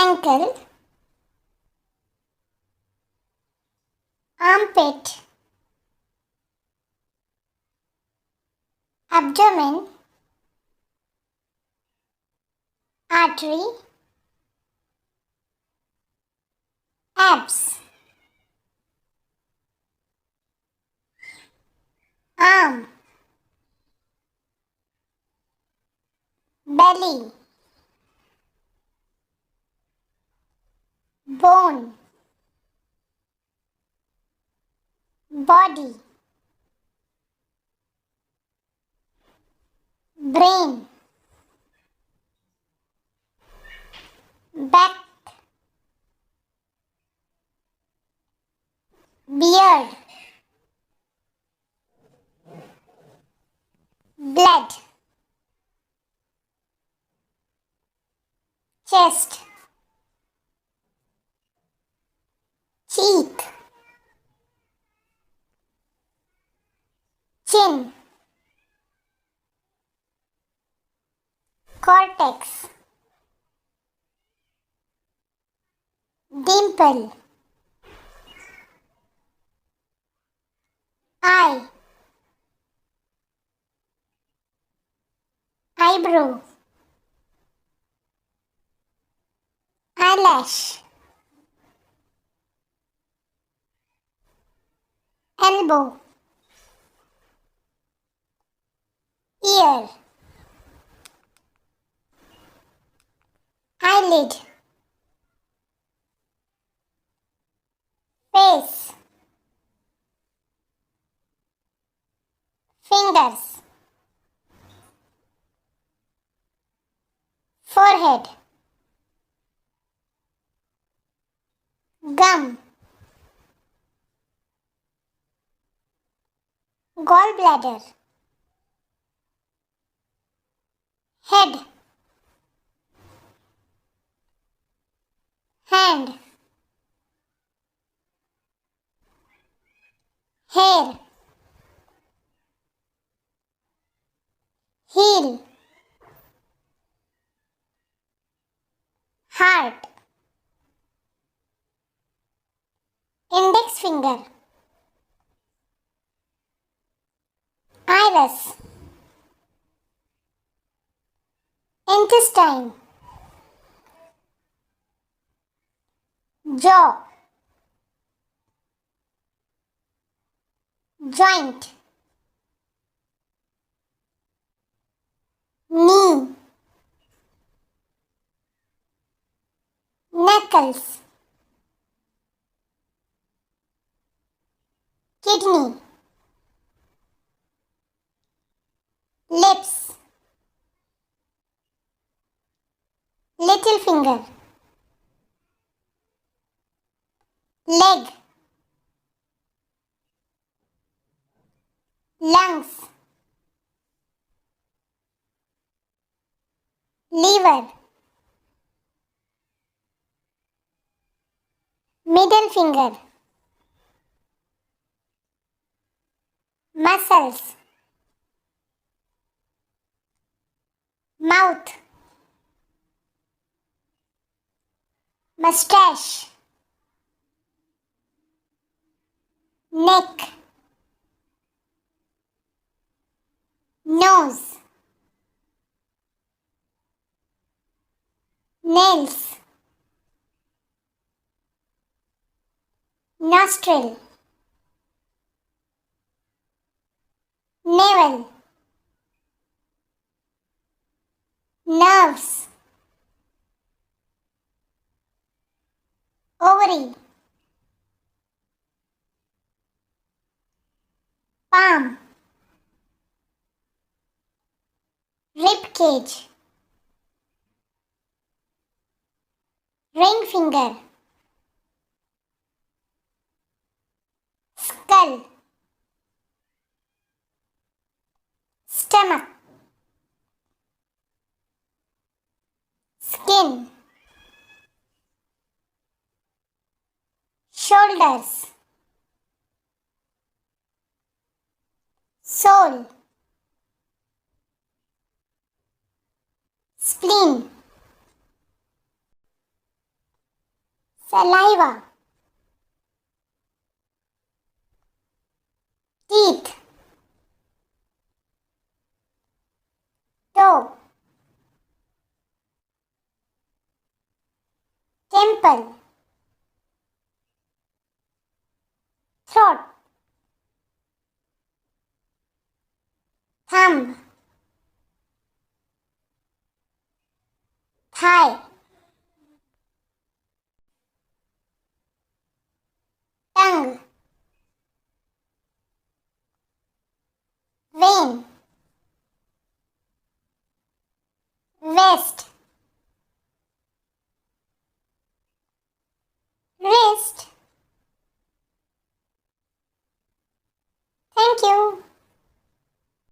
ankle, armpit, abdomen, artery, abs, arm, belly, bone, body, brain, back, beard, blood, chest, cheek, chin, cortex, dimple, eye, eyebrow, eyelash, elbow, ear, eyelid, face, fingers, forehead, gum, gallbladder, head, hand, hair, heel, heart, index finger, iris, intestine, jaw, joint, knee, knuckles, kidney, lips, little finger, leg, lungs, liver, middle finger, muscles, mouth, mustache, neck, nose, nails, nostril, navel, nerves, ovary, palm, rib cage, ring finger, skull, stomach, skin, shoulders, soul, spleen, saliva, teeth, toe, temple, throat, thumb, thigh, tongue, vein, vest,